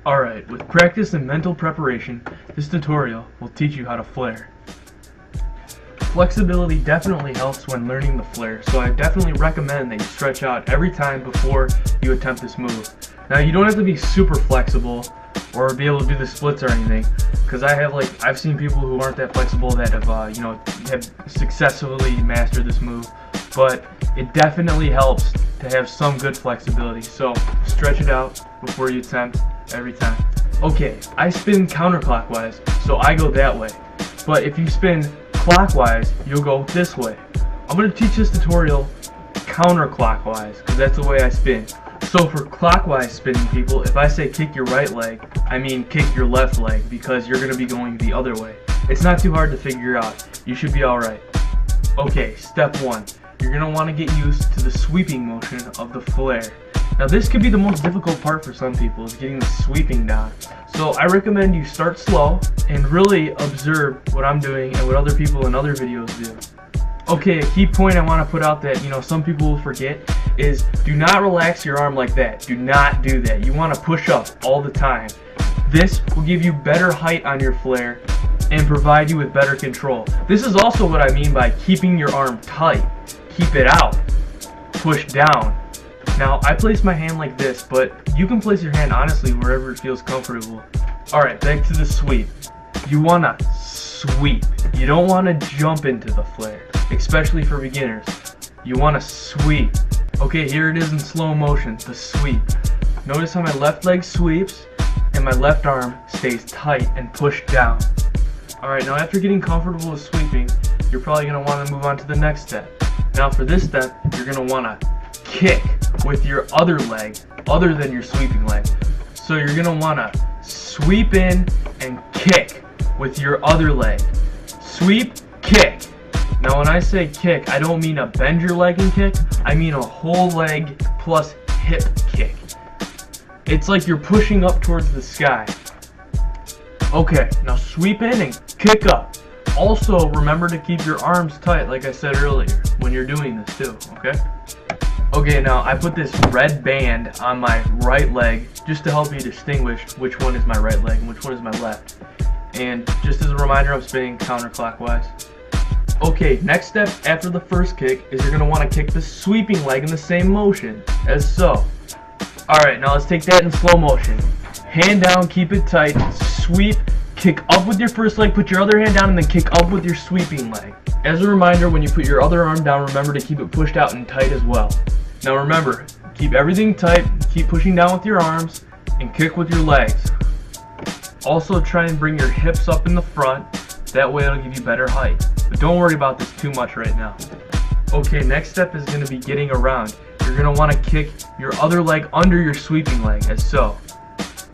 Alright, with practice and mental preparation, this tutorial will teach you how to flare. Flexibility definitely helps when learning the flare, so I definitely recommend that you stretch out every time before you attempt this move. Now you don't have to be super flexible or be able to do the splits or anything, because I've seen people who aren't that flexible that have successfully mastered this move, but it definitely helps to have some good flexibility, so stretch it out before you attempt every time. Okay, I spin counterclockwise, so I go that way, but if you spin clockwise, you'll go this way. I'm going to teach this tutorial counterclockwise, because that's the way I spin. So for clockwise spinning people, if I say kick your right leg, I mean kick your left leg, because you're going to be going the other way. It's not too hard to figure out. You should be alright. Okay, step 1. You're going to want to get used to the sweeping motion of the flare. Now this could be the most difficult part for some people, is getting the sweeping down. So I recommend you start slow and really observe what I'm doing and what other people in other videos do. Okay, a key point I want to put out that some people will forget is do not relax your arm like that. Do not do that. You want to push up all the time. This will give you better height on your flare and provide you with better control. This is also what I mean by keeping your arm tight. Keep it out. Push down. Now I place my hand like this, but you can place your hand honestly wherever it feels comfortable. Alright, back to the sweep. You want to sweep. You don't want to jump into the flare, especially for beginners. You want to sweep. Okay, here it is in slow motion, the sweep. Notice how my left leg sweeps and my left arm stays tight and pushed down. Alright, now after getting comfortable with sweeping, you're probably going to want to move on to the next step. Now for this step, you're going to want to kick with your other leg, other than your sweeping leg. So you're going to want to sweep in and kick with your other leg. Sweep, kick. Now when I say kick, I don't mean a bend your leg and kick, I mean a whole leg plus hip kick. It's like you're pushing up towards the sky. Okay, now sweep in and kick up. Also remember to keep your arms tight like I said earlier when you're doing this too, okay? Okay, now I put this red band on my right leg just to help you distinguish which one is my right leg and which one is my left. And just as a reminder, I'm spinning counterclockwise. Okay, next step after the first kick is you're going to want to kick the sweeping leg in the same motion as so. Alright, now let's take that in slow motion. Hand down, keep it tight, sweep, kick up with your first leg, put your other hand down, and then kick up with your sweeping leg. As a reminder, when you put your other arm down, remember to keep it pushed out and tight as well. Now remember, keep everything tight, keep pushing down with your arms, and kick with your legs. Also try and bring your hips up in the front, that way it'll give you better height. But don't worry about this too much right now. Okay, next step is going to be getting around. You're going to want to kick your other leg under your sweeping leg, as so.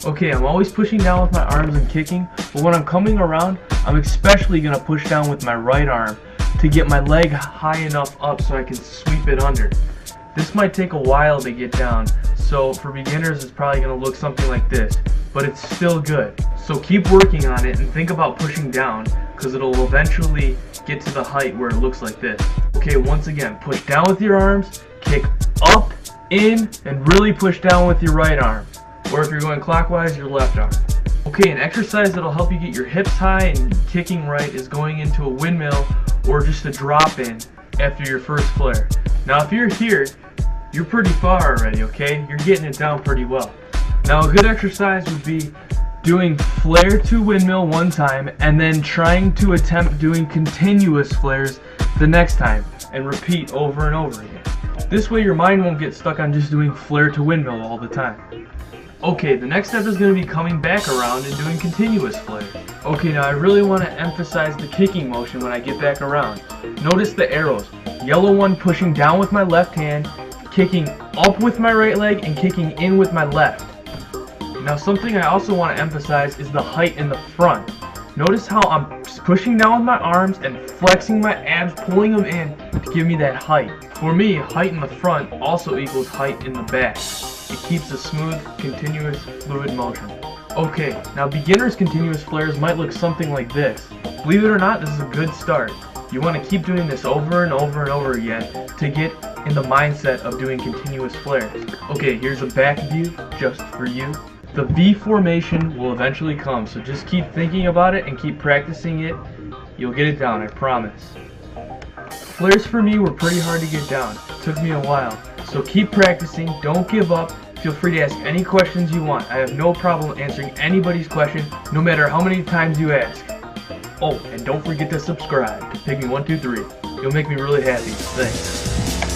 Okay, I'm always pushing down with my arms and kicking, but when I'm coming around, I'm especially going to push down with my right arm to get my leg high enough up so I can sweep it under. This might take a while to get down, so for beginners it's probably going to look something like this, but it's still good. So keep working on it and think about pushing down, because it'll eventually get to the height where it looks like this. Okay, once again, push down with your arms, kick up, in, and really push down with your right arm. Or if you're going clockwise, your left arm. Okay, an exercise that'll help you get your hips high and kicking right is going into a windmill or just a drop in after your first flare. Now if you're here, you're pretty far already, okay? You're getting it down pretty well. Now a good exercise would be doing flare to windmill one time and then trying to attempt doing continuous flares the next time and repeat over and over again. This way your mind won't get stuck on just doing flare to windmill all the time. Okay, the next step is going to be coming back around and doing continuous flare. Okay, now I really want to emphasize the kicking motion when I get back around. Notice the arrows. Yellow one pushing down with my left hand, kicking up with my right leg, and kicking in with my left. Now something I also want to emphasize is the height in the front. Notice how I'm pushing down with my arms and flexing my abs, pulling them in to give me that height. For me, height in the front also equals height in the back. It keeps a smooth, continuous, fluid motion. Okay, now beginner's continuous flares might look something like this. Believe it or not, this is a good start. You want to keep doing this over and over and over again to get in the mindset of doing continuous flares. Okay, here's a back view just for you. The V formation will eventually come, so just keep thinking about it and keep practicing it. You'll get it down, I promise. Flares for me were pretty hard to get down. It took me a while. So keep practicing, don't give up. Feel free to ask any questions you want. I have no problem answering anybody's question, no matter how many times you ask. Oh, and don't forget to subscribe to Pygmy123. You'll make me really happy. Thanks.